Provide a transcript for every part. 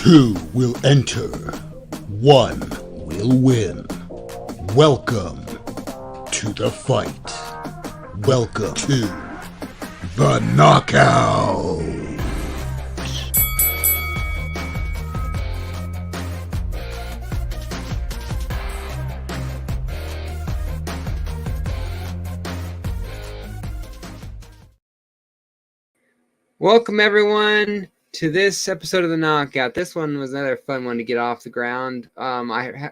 Two will enter. One will win. Welcome to the fight. Welcome to the knockout. Welcome, everyone, to this episode of The Knockout. This one was another fun one to get off the ground. I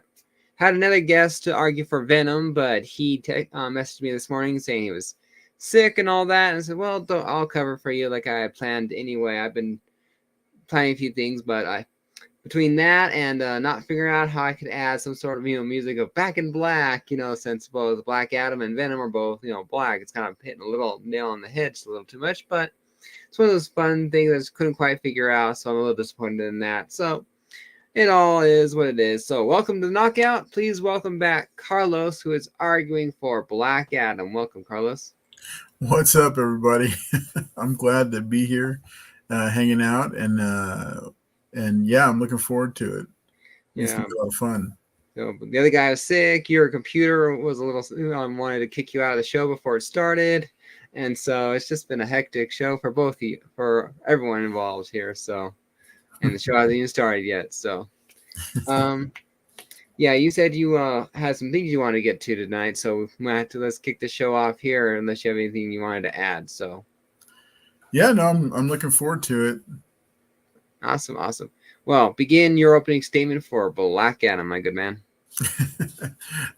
had another guest to argue for Venom, but he messaged me this morning saying he was sick and all that. And I said, well, I'll cover for you like I had planned anyway. I've been planning a few things, but between that and not figuring out how I could add some sort of, music of Back in Black, since both Black Adam and Venom are both, black, it's kind of hitting a little nail on the head, just a little too much, but it's one of those fun things I just couldn't quite figure out, so I'm a little disappointed in that. So it all is what it is. So welcome to the Knockout. Please welcome back Carlos, who is arguing for Black Adam. Welcome, Carlos. What's up, everybody? I'm glad to be here, hanging out, and yeah, I'm looking forward to it. It's gonna be a lot of fun. So the other guy was sick. Your computer was a little. Wanted to kick you out of the show before it started. And so it's just been a hectic show for both of you, for everyone involved here. So, and the show hasn't even started yet. So, yeah, you said you had some things you wanted to get to tonight. So let's kick the show off here, unless you have anything you wanted to add. So, yeah, no, I'm looking forward to it. Awesome. Well, begin your opening statement for Black Adam, my good man.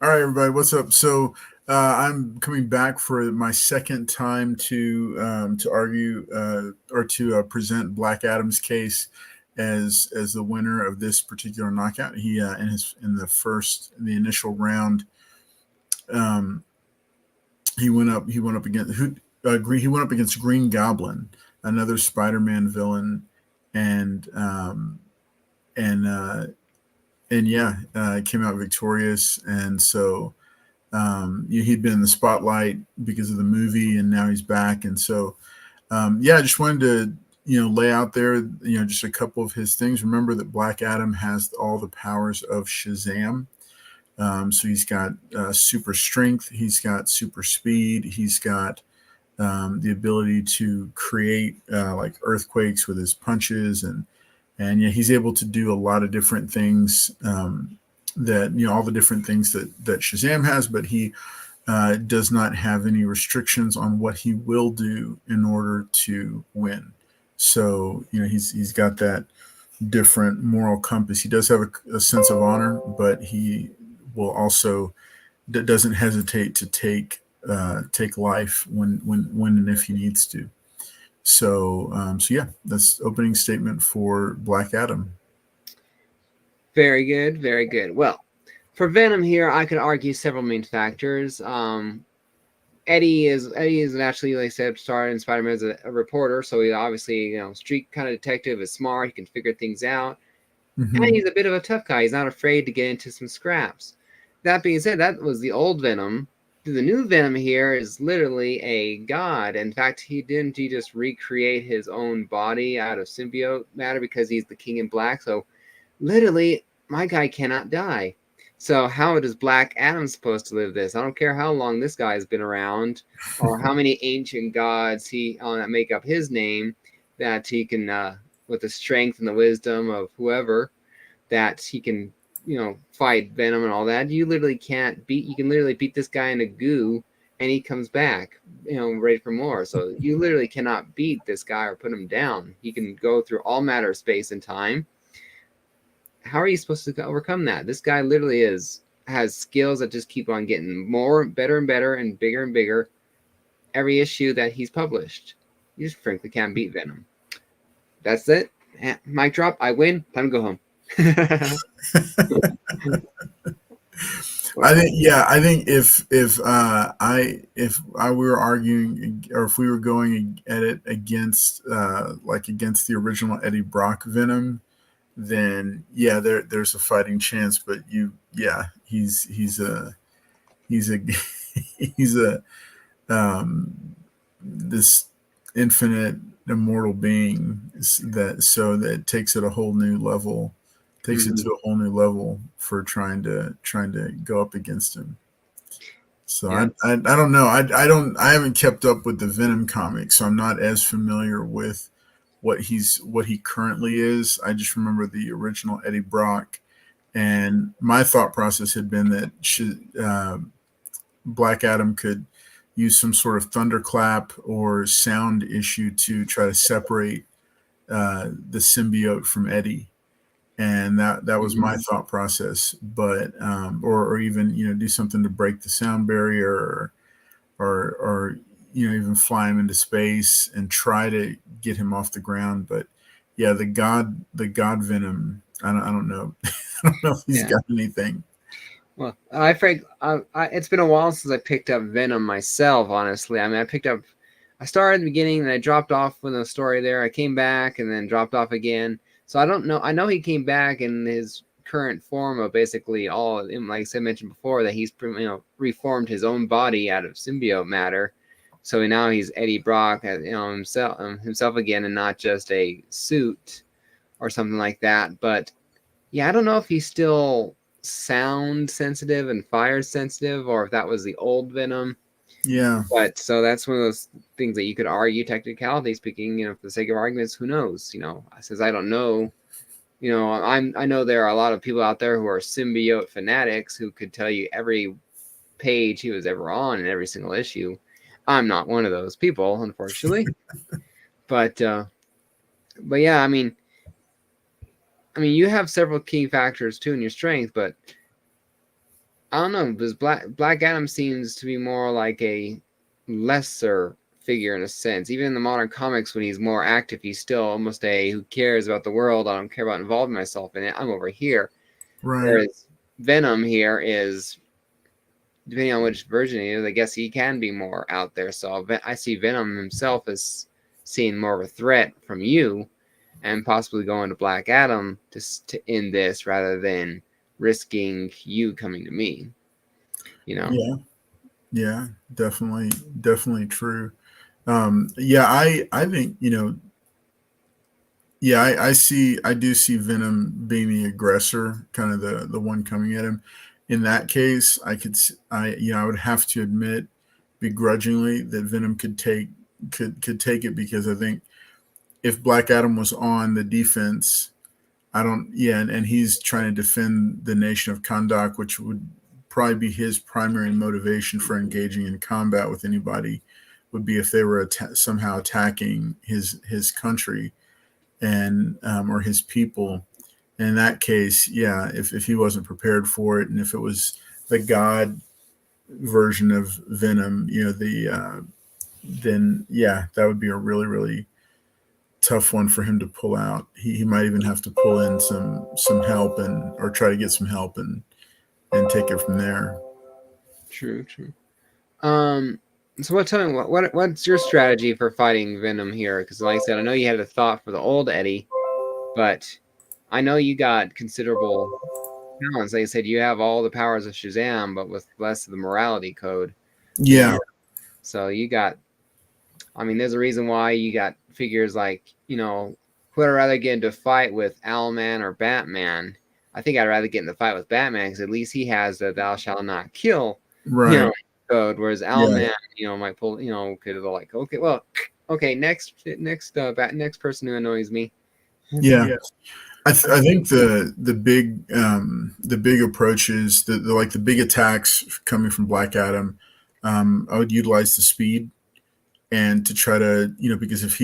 All right, everybody, what's up? So. I'm coming back for my second time to argue or to present Black Adam's case as the winner of this particular knockout. He in the initial round, he went up against Green Goblin, another Spider-Man villain, and yeah, came out victorious, and so. He'd been in the spotlight because of the movie, and now he's back. And so, yeah, I just wanted to, lay out there, just a couple of his things. Remember that Black Adam has all the powers of Shazam. So he's got super strength. He's got super speed. He's got the ability to create like earthquakes with his punches, and yeah, he's able to do a lot of different things. That all the different things that Shazam has, but he does not have any restrictions on what he will do in order to win. So he's got that different moral compass. He does have a sense of honor, but he will also doesn't hesitate to take life when and if he needs to. So yeah, that's the opening statement for Black Adam. Very good. Well, for Venom here, I could argue several main factors. Eddie is naturally, like I said, started in Spider-Man as a reporter, so he's obviously, street kind of detective, is smart, he can figure things out. Mm-hmm. And he's a bit of a tough guy. He's not afraid to get into some scraps. That being said, that was the old Venom. The new Venom here is literally a god. In fact, he just recreate his own body out of symbiote matter because he's the King in Black, so literally, my guy cannot die. So how is Black Adam supposed to live this? I don't care how long this guy has been around or how many ancient gods that make up his name, that he can, with the strength and the wisdom of whoever, that he can, fight Venom and all that. You can literally beat this guy in a goo and he comes back, ready for more. So you literally cannot beat this guy or put him down. He can go through all matter of space and time. How are you supposed to overcome that? This guy literally has skills that just keep on getting better and better and bigger every issue that he's published. You just frankly can't beat Venom. That's it. Mic drop. I win. Time to go home. I think if I were arguing, or if we were going at it against against the original Eddie Brock Venom, then yeah, there's a fighting chance. But he's a this infinite immortal being that it takes it a whole new level, takes it to a whole new level for trying to go up against him. So Yeah. I don't know. I haven't kept up with the Venom comics, so I'm not as familiar with what he currently is. I just remember the original Eddie Brock, and my thought process had been that Black Adam could use some sort of thunderclap or sound issue to try to separate the symbiote from Eddie, and that was my thought process. But or even do something to break the sound barrier, or even fly him into space and try to get him off the ground. But yeah, the god Venom. I don't know. I don't know if he's got anything. Well, it's been a while since I picked up Venom myself, honestly. I mean, I started at the beginning and I dropped off with the story there. I came back and then dropped off again. So I don't know. I know he came back in his current form of basically like I mentioned before, that he's reformed his own body out of symbiote matter. So now he's Eddie Brock, himself again, and not just a suit or something like that. But yeah, I don't know if he's still sound sensitive and fire sensitive, or if that was the old Venom. Yeah. But so that's one of those things that you could argue, technicality speaking, for the sake of arguments, who knows? Since I don't know, I know there are a lot of people out there who are symbiote fanatics who could tell you every page he was ever on in every single issue. I'm not one of those people, unfortunately. but yeah, I mean, you have several key factors too in your strength, but I don't know, because Black Adam seems to be more like a lesser figure in a sense. Even in the modern comics, when he's more active, he's still almost a who cares about the world. I don't care about involving myself in it. I'm over here. Right. Whereas Venom here is, depending on which version he is, I guess he can be more out there. So I see Venom himself as seeing more of a threat from you, and possibly going to Black Adam to end this rather than risking you coming to me. Yeah, definitely true. Yeah, I think I do see Venom being the aggressor, kind of the one coming at him. In that case, I would have to admit begrudgingly that Venom could take it, because I think if Black Adam was on the defense, and he's trying to defend the nation of Kahndaq, which would probably be his primary motivation for engaging in combat with anybody, would be if they were somehow attacking his country and or his people. And in that case, yeah, if he wasn't prepared for it, and if it was the God version of Venom, then yeah, that would be a really, really tough one for him to pull out. He might even have to pull in some help, or try to get some help and take it from there. True. So tell me, what's your strategy for fighting Venom here? Because like I said, I know you had a thought for the old Eddie, but I know you got considerable talents. Like I said, you have all the powers of Shazam, but with less of the morality code. Yeah. So you got, there's a reason why you got figures like, would I rather get into a fight with Owlman or Batman? I think I'd rather get in the fight with Batman, because at least he has the "Thou shalt not kill" code, whereas Owlman, might pull, could have like, okay, next person who annoys me. Yeah. I think the big approaches, the big attacks coming from Black Adam, I would utilize the speed, and to try to, because if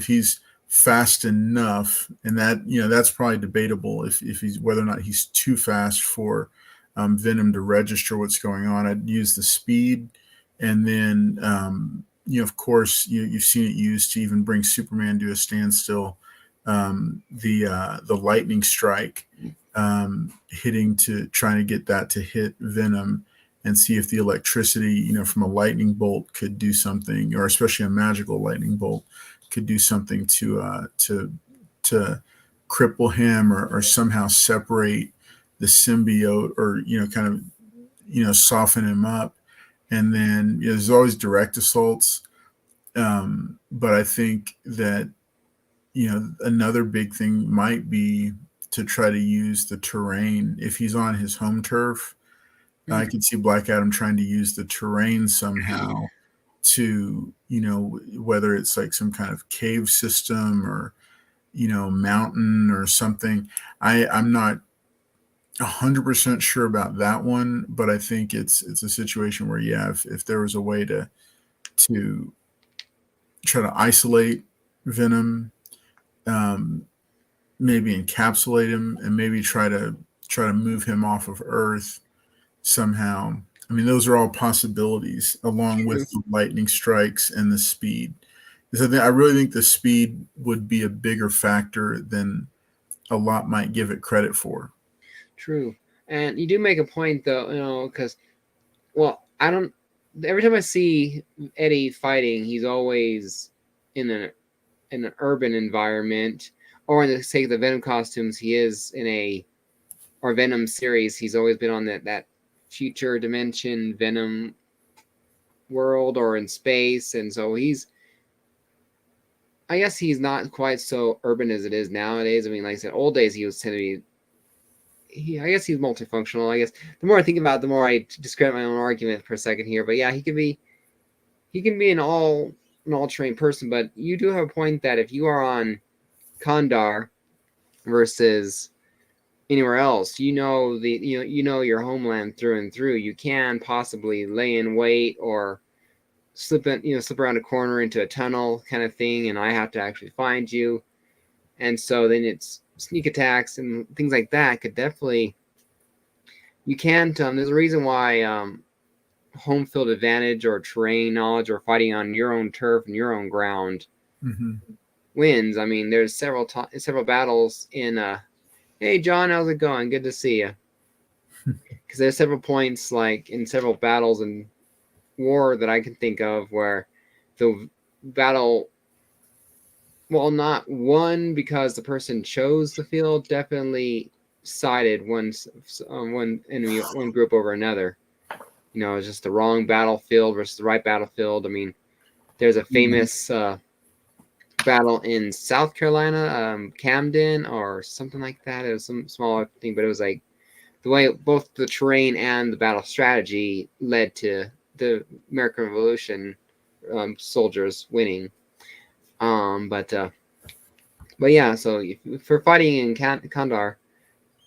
he's fast enough, and that's probably debatable if he's, whether or not he's too fast for Venom to register what's going on. I'd use the speed, and then of course you've seen it used to even bring Superman to a standstill. The lightning strike, trying to get that to hit Venom, and see if the electricity, from a lightning bolt could do something, or especially a magical lightning bolt could do something to cripple him, or somehow separate the symbiote, or kind of soften him up. And then there's always direct assaults. But I think that, another big thing might be to try to use the terrain. If he's on his home turf, I could see Black Adam trying to use the terrain somehow to, whether it's like some kind of cave system or, mountain or something. I'm not 100% sure about that one, but I think it's a situation where, yeah, if there was a way to try to isolate Venom, maybe encapsulate him, and maybe try to move him off of Earth somehow. I mean, those are all possibilities, along with the lightning strikes and the speed. Because I really think the speed would be a bigger factor than a lot might give it credit for. True. And you do make a point, though, because, well, I don't. Every time I see Eddie fighting, he's always in an urban environment, or in the sake of the Venom costumes, he is or Venom series, he's always been on that future dimension Venom world or in space, and so I guess he's not quite so urban as it is nowadays. I mean, like I said, old days he was tend to be. I guess he's multifunctional. I guess the more I think about it, the more I discredit my own argument for a second here. But yeah, he can be an all trained person. But you do have a point that if you are on Kandar versus anywhere else, you know your homeland through and through. You can possibly lay in wait or slip around a corner into a tunnel kind of thing, and I have to actually find you. And so then it's sneak attacks and things like that could definitely. You can't. There's a reason why home field advantage or terrain knowledge or fighting on your own turf and your own ground wins. I mean, there's several battles in. Hey, John, how's it going? Good to see you. Because there's several points, like in several battles in war that I can think of where the battle, well, not won because the person chose the field, definitely sided one enemy, one group over another. It's just the wrong battlefield versus the right battlefield. I mean, there's a famous battle in South Carolina, Camden or something like that. It was some smaller thing, but it was like the way both the terrain and the battle strategy led to the American Revolution soldiers winning. But yeah, so for fighting in Kandar,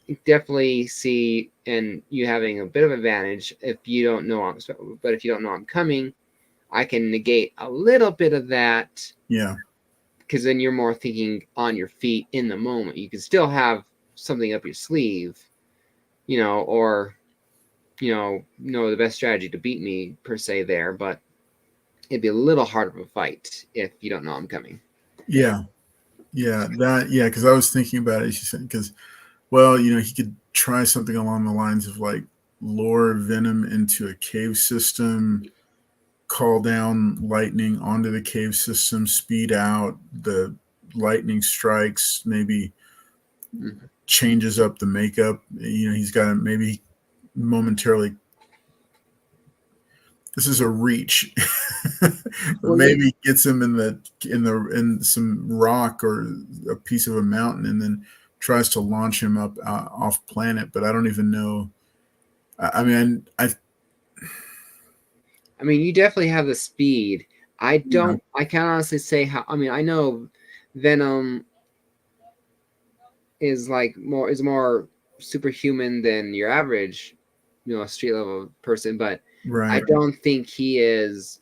you definitely see and you having a bit of advantage if you don't know if you don't know I'm coming, I can negate a little bit of that. Yeah. Because then you're more thinking on your feet in the moment. You can still have something up your sleeve, or know the best strategy to beat me per se there, but it'd be a little harder of a fight if you don't know I'm coming. Yeah. Because I was thinking about it, because, well, he could try something along the lines of like lure Venom into a cave system, call down lightning onto the cave system, speed out, the lightning strikes, maybe changes up the makeup. He's got to maybe momentarily. This is a reach, but maybe gets him in some rock or a piece of a mountain, and then tries to launch him up off planet. But I don't even know. I mean, you definitely have the speed. I can't honestly say how. I mean, I know Venom is more superhuman than your average, street level person, but right. I don't think he is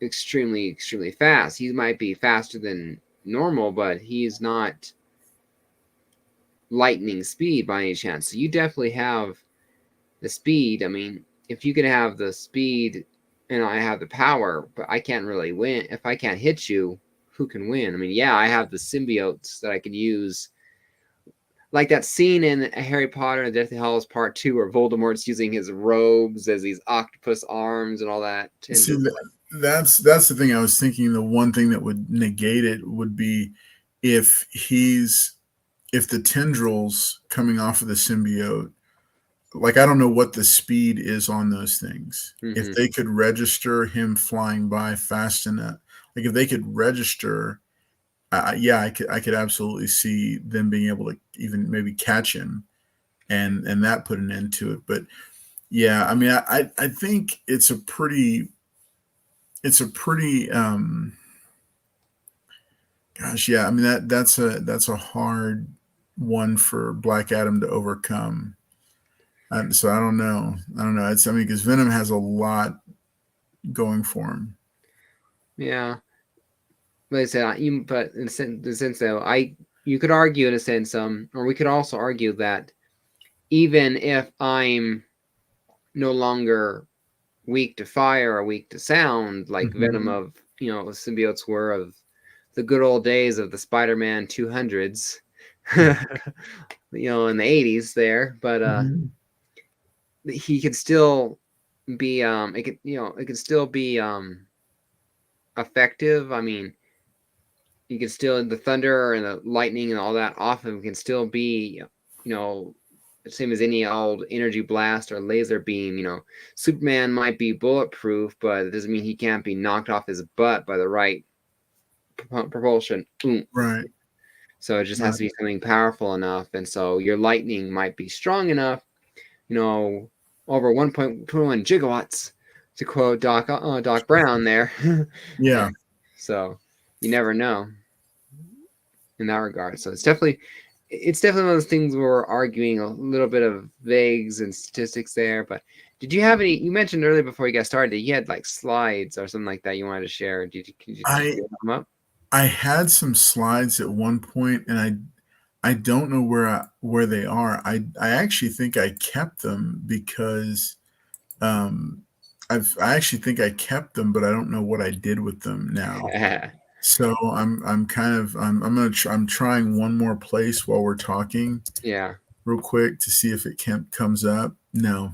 extremely fast. He might be faster than normal, but he's not lightning speed by any chance. So you definitely have the speed. I mean, if you can have the speed and I have the power, but I can't really win. If I can't hit you, who can win? I mean, yeah, I have the symbiotes that I can use. Like that scene in Harry Potter and Deathly Hallows Part 2 where Voldemort's using his robes as these octopus arms and all that. And see, that's the thing I was thinking. The one thing that would negate it would be if the tendrils coming off of the symbiote like I don't know what the speed is on those things. If Mm-hmm. they could register him flying by fast enough, like if they could register, yeah, I could absolutely see them being able to even maybe catch him and that put an end to it. But yeah, I mean, I think it's a pretty gosh, yeah. I mean that's a hard one for Black Adam to overcome. So I don't know. I don't know. It's I mean because Venom has a lot going for him. Yeah, but I said, but in the sense though, you could argue in a sense, or we could also argue that even if I'm no longer weak to fire or weak to sound, like Venom Mm-hmm. of symbiotes were of the good old days of the Spider-Man 200s, in the 80s there, but Mm-hmm. he could still be it could still be effective. I mean, you can still the thunder and the lightning and all that off him can still be the same as any old energy blast or laser beam. Superman might be bulletproof, but it doesn't mean he can't be knocked off his butt by the right propulsion. Right. So it just has Right. to be something powerful enough, and so your lightning might be strong enough, over 1.1 gigawatts, to quote Doc Brown there. Yeah. So you never know in that regard. So it's definitely one of those things where we're arguing a little bit of vagues and statistics there. But did you have any? You mentioned earlier before you got started that you had like slides or something like that you wanted to share. Did you I get them up? I had some slides at one point, and I don't know where they are. I actually think I kept them because um, I actually think I kept them, but I don't know what I did with them now. So I'm kind of I'm trying one more place while we're talking Yeah, real quick to see if it comes up. No,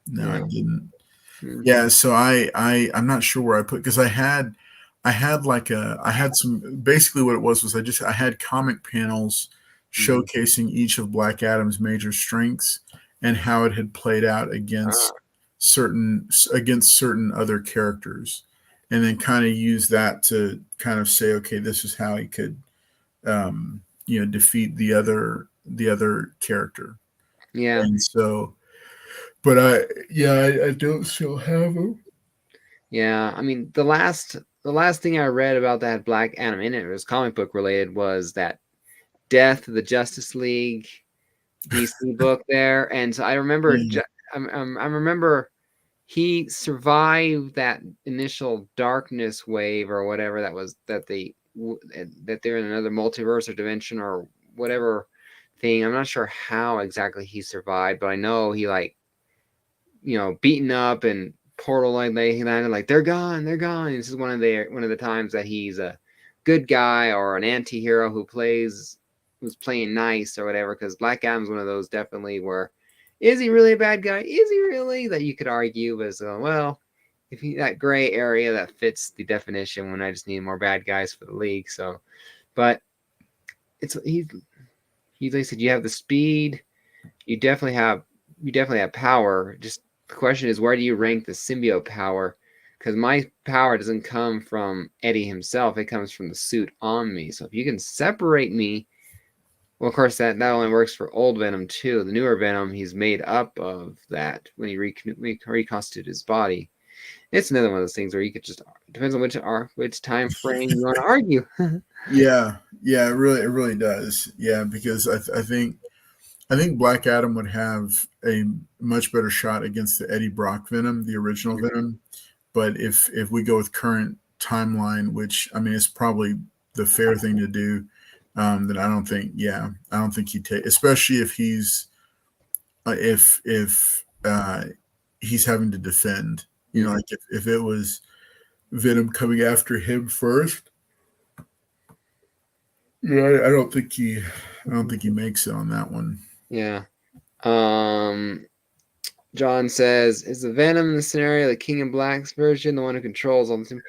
no, yeah. it didn't. Hmm. Yeah, so I'm not sure where I put because I had like I had some basically what it was I had comic panels Hmm. showcasing each of Black Adam's major strengths and how it had played out Ah, against certain other characters, and then kind of use that to kind of say, okay, this is how he could defeat the other character, yeah, and so. But I don't still have them. yeah. I mean, the last thing I read about that Black Adam in it was comic book related was that Death of the Justice League DC book there, and so I remember, Yeah, I remember he survived that initial darkness wave or whatever that was that they're in another multiverse or dimension or whatever thing. I'm not sure how exactly he survived, but I know he beaten up and portal he landed like they're gone. This is one of the times that he's a good guy or an anti-hero who's playing nice or whatever, because Black Adam's one of those definitely where is he really a bad guy? Is he really? That you could argue, but it's well, if he that gray area that fits the definition when I just need more bad guys for the league. So, but he's like I said, you have the speed, you definitely have power. Just the question is, where do you rank the symbiote power? Because my power doesn't come from Eddie himself; it comes from the suit on me. So if you can separate me, well, of course that only works for old Venom too. The newer Venom, he's made up of that when he reconstituted his body. It's another one of those things where you could just depends on which time frame you want to argue. yeah, it really does. Yeah, because I think Black Adam would have a much better shot against the Eddie Brock Venom, the original Venom. But if we go with current timeline, which I mean, it's probably the fair thing to do, then I don't think he'd take, especially if he's having to defend. You know, Mhm. like if it was Venom coming after him first, yeah, I don't think he makes it on that one. Yeah. Um, John says, "Is the Venom in the scenario the King in Black's version, the one who controls all the team?"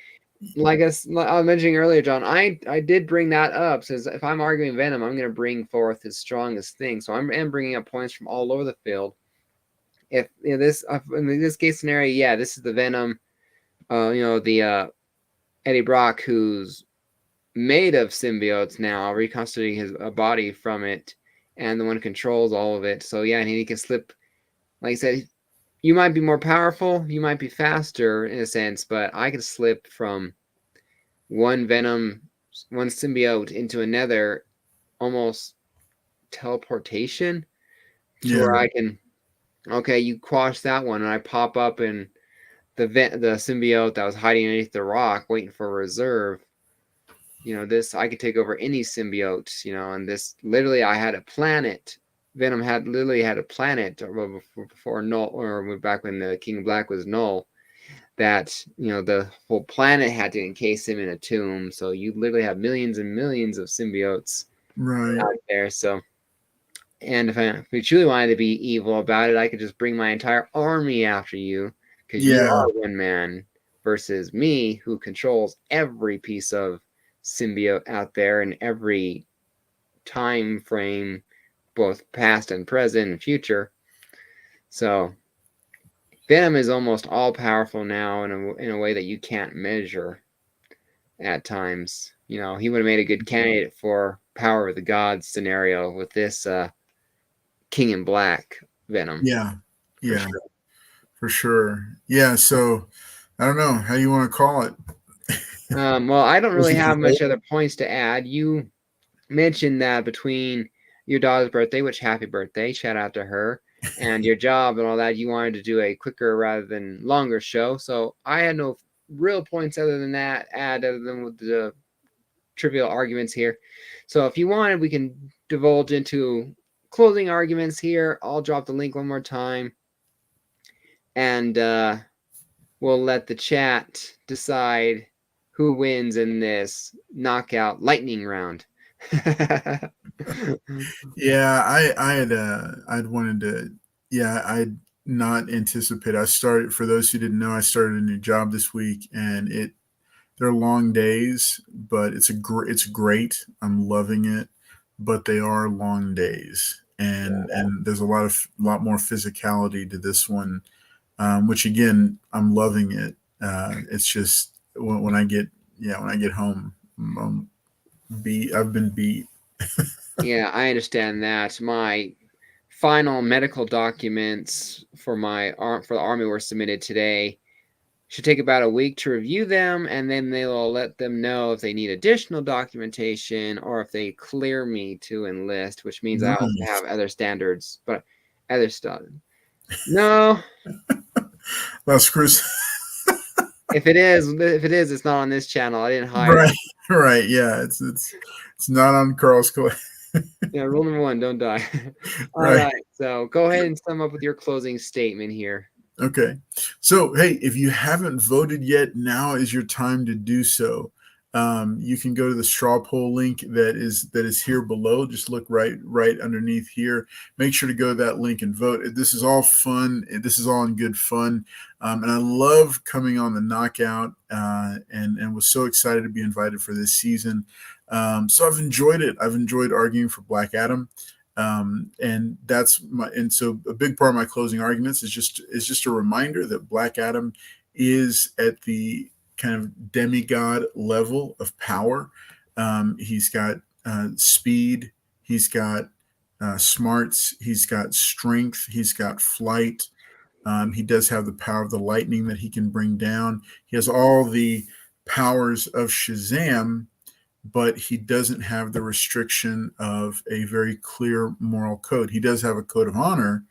Like I was mentioning earlier, John, I did bring that up. Says if I'm arguing Venom, I'm going to bring forth his strongest thing. So I am bringing up points from all over the field. if this in this case scenario, yeah, this is the Venom, the Eddie Brock who's made of symbiotes now, reconstituting his body from it, and the one who controls all of it. So yeah, and he can slip. Like I said, you might be more powerful, you might be faster in a sense, but I could slip from one symbiote into another, almost teleportation, to Yeah. where I can, okay, you quash that one, and I pop up in the symbiote that was hiding underneath the rock, waiting for a reserve. This I could take over any symbiote. And this literally, I had a planet. Venom had literally had a planet before Null, or back when the King of Black was Null. That the whole planet had to encase him in a tomb. So you literally have millions and millions of symbiotes out there. So, and if we truly wanted to be evil about it, I could just bring my entire army after you, because you are one man versus me, who controls every piece of symbiote out there in every time frame, both past and present and future. So Venom is almost all powerful now in a way that you can't measure at times. He would have made a good candidate for Power of the Gods scenario with this King in Black Venom. Yeah. For sure. Yeah. So I don't know how you want to call it. Well, I don't really have much other points to add. You mentioned that between your daughter's birthday, which happy birthday, shout out to her, and your job and all that, you wanted to do a quicker rather than longer show. So I had no real points other than that, other than with the trivial arguments here. So if you wanted, we can divulge into closing arguments here. I'll drop the link one more time, and we'll let the chat decide who wins in this knockout lightning round. Yeah, I'd wanted to. Yeah, I'd not anticipate. I started, for those who didn't know, I started a new job this week, and they're long days, but it's great. I'm loving it, but they are long days, and there's a lot more physicality to this one, which again, I'm loving it. It's just when I get home, I've been beat. Yeah, I understand that. My final medical documents for the Army were submitted today. Should take about a week to review them, and then they'll let them know if they need additional documentation or if they clear me to enlist, which means I also have other standards, but other stuff. No. That's Chris. If it is, it's not on this channel. I didn't hire. Right. Yeah, it's not on Carl's Clay. Yeah, rule number 1, don't die. All right. So go ahead and sum up with your closing statement here. Okay. So, hey, if you haven't voted yet, now is your time to do so. You can go to the straw poll link that is here below. Just look right underneath here. Make sure to go to that link and vote. This is all fun. This is all in good fun. And I love coming on the knockout and was so excited to be invited for this season. So I've enjoyed it. I've enjoyed arguing for Black Adam. And so a big part of my closing arguments is just a reminder that Black Adam is at the kind of demigod level of power. He's got speed, he's got smarts, he's got strength, he's got flight. He does have the power of the lightning that he can bring down. He has all the powers of Shazam, but he doesn't have the restriction of a very clear moral code. He does have a code of honor,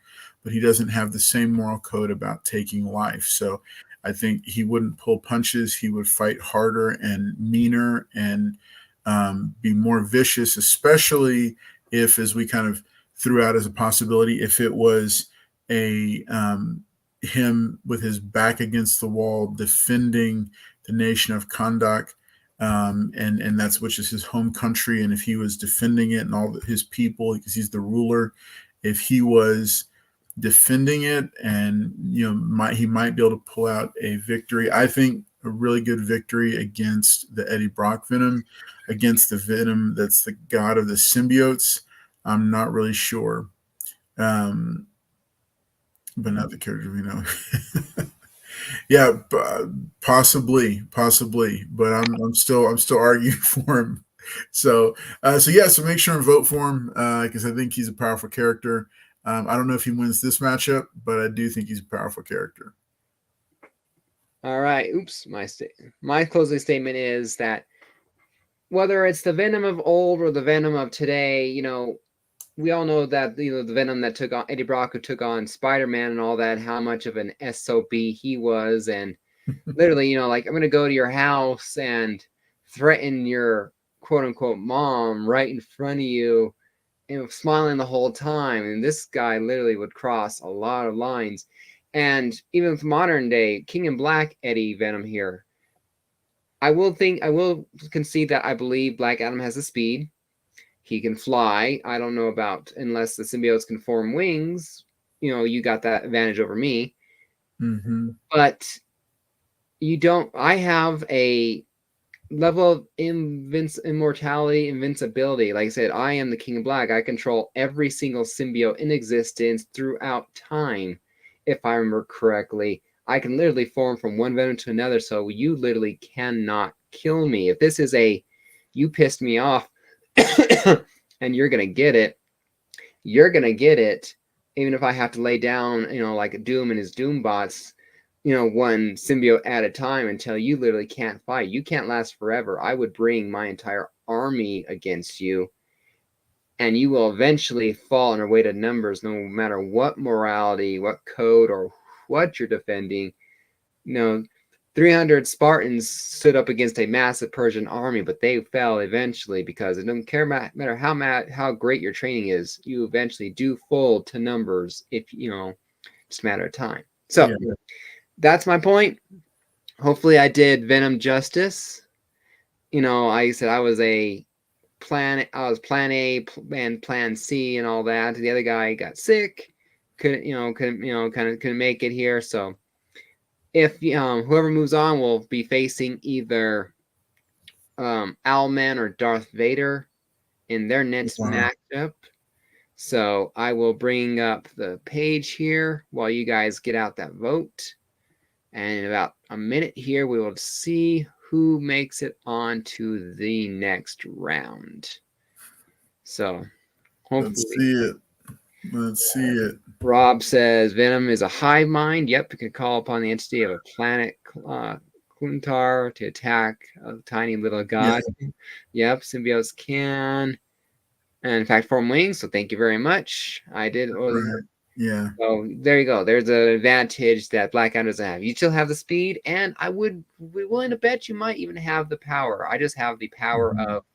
but he doesn't have the same moral code about taking life. So I think he wouldn't pull punches. He would fight harder and meaner and be more vicious, especially if, as we kind of threw out as a possibility, if it was him with his back against the wall defending the nation of Kahndaq, and that's, which is his home country. And if he was defending it and all his people, because he's the ruler, if he was defending it, and he might be able to pull out a victory. I think a really good victory against the Eddie Brock Venom, against the Venom that's the god of the symbiotes. I'm not really sure. but not the character we know. Yeah, possibly, but I'm still arguing for him. So so make sure and vote for him because I think he's a powerful character. I don't know if he wins this matchup, but I do think he's a powerful character. All right. Oops. My closing statement is that whether it's the Venom of old or the Venom of today, we all know that the Venom that took on Eddie Brock, who took on Spider-Man and all that, how much of an SOB he was, and literally, like, I'm gonna go to your house and threaten your quote unquote mom right in front of you, and smiling the whole time. And this guy literally would cross a lot of lines. And even with modern day King in Black Eddie Venom here, I will concede that I believe Black Adam has the speed. He can fly. I don't know about, unless the symbiotes can form wings, you got that advantage over me. Mm-hmm. But you don't. I have a level of immortality, invincibility. Like I said, I am the King of Black. I control every single symbiote in existence throughout time. If I remember correctly, I can literally form from one venom to another, so you literally cannot kill me. If this is you pissed me off and you're gonna get it, even if I have to lay down, like Doom and his Doom bots, one symbiote at a time, until you literally can't fight. You can't last forever. I would bring my entire army against you, and you will eventually fall under weight of numbers, no matter what morality, what code, or what you're defending. 300 Spartans stood up against a massive Persian army, but they fell eventually, because it doesn't matter how great your training is. You eventually do fold to numbers, if just a matter of time. So that's my point. Hopefully I did Venom justice. I said I was plan A and plan C and all that. The other guy got sick, couldn't make it here. So if whoever moves on will be facing either Owlman or Darth Vader in their next matchup. So I will bring up the page here while you guys get out that vote. And in about a minute here, we will see who makes it on to the next round. So hopefully. Let's see it. Rob says Venom is a hive mind. Yep, it can call upon the entity of a planet, Kuntar, to attack a tiny little god. Yep, symbiotes can. And in fact, form wings. So thank you very much. I did. Right. Yeah. So there you go. There's an advantage that Black Adam doesn't have. You still have the speed, and I would be willing to bet you might even have the power. I just have the power of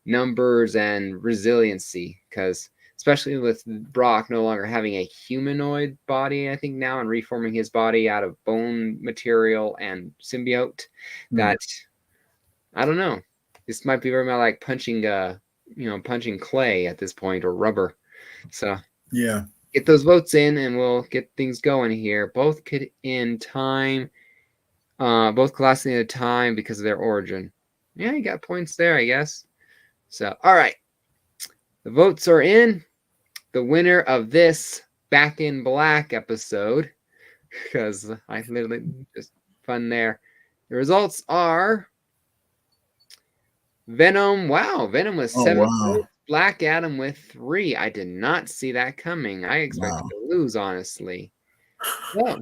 numbers and resiliency, because especially with Brock no longer having a humanoid body, I think now, and reforming his body out of bone material and symbiote, that I don't know. This might be very much like punching clay at this point, or rubber. So yeah, get those votes in, and we'll get things going here. Both could in time, both collapsing at a time because of their origin. Yeah, you got points there, I guess. So, all right. The votes are in. The winner of this Back in Black episode, because I literally just fun there. The results are Venom. Wow, Venom with 7 votes. Black Adam with 3. I did not see that coming. I expected to lose, honestly. Oh,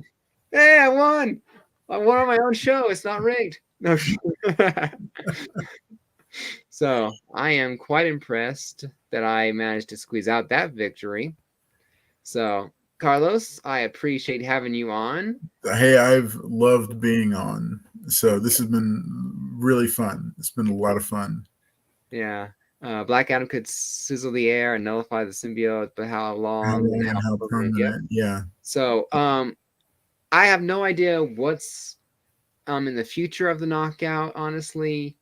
hey, I won! I won on my own show. It's not rigged. No. So I am quite impressed that I managed to squeeze out that victory. So, Carlos, I appreciate having you on. Hey, I've loved being on. So this has been really fun. It's been a lot of fun. Yeah. Black Adam could sizzle the air and nullify the symbiote, but how long and how permanent? Yeah. So, I have no idea what's in the future of the knockout, honestly.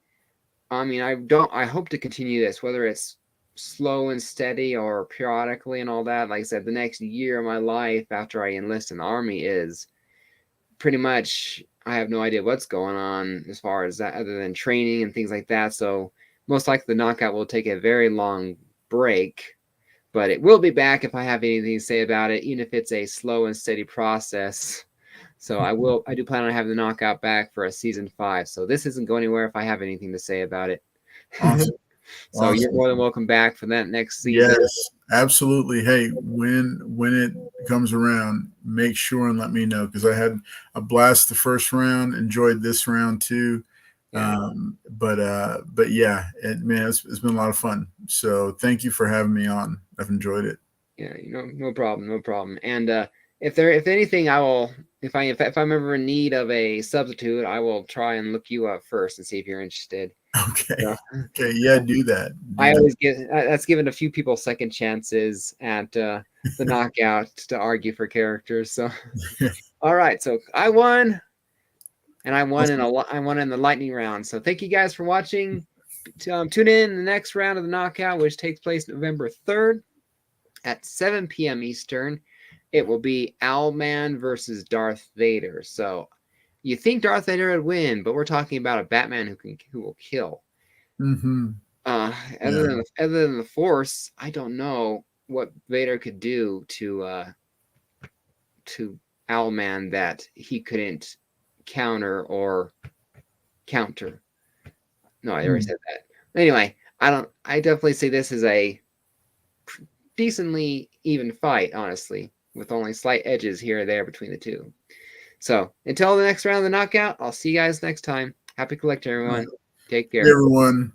I mean, I hope to continue this, whether it's slow and steady or periodically and all that. Like I said, the next year of my life after I enlist in the army is pretty much, I have no idea what's going on as far as that, other than training and things like that. So most likely the knockout will take a very long break. But it will be back if I have anything to say about it, even if it's a slow and steady process. So I do plan on having the knockout back for a season 5. So this isn't going anywhere if I have anything to say about it. Awesome. So Awesome. you're more than welcome back for that next season. Yes, absolutely. Hey, when it comes around, make sure and let me know, because I had a blast the first round, enjoyed this round too. Yeah. But yeah, man, it's been a lot of fun. So thank you for having me on. I've enjoyed it. Yeah, no problem, no problem. And if anything, if I'm ever in need of a substitute, I will try and look you up first and see if you're interested. Okay. So, Okay. Yeah, do that. I always that's given a few people second chances at the knockout to argue for characters. So, all right, so I won, and I won in the lightning round. So thank you guys for watching. Tune in the next round of the knockout, which takes place November 3rd at 7 p.m. Eastern. It will be Owlman versus Darth Vader. So you think Darth Vader would win, but we're talking about a Batman who will kill. Mm-hmm. Other than the Force, I don't know what Vader could do to Owlman that he couldn't counter or counter. No, I already said that. Anyway, I definitely say this is a decently even fight, honestly, with only slight edges here or there between the two. So until the next round of the knockout, I'll see you guys next time. Happy collecting, everyone. Take care. Hey, everyone.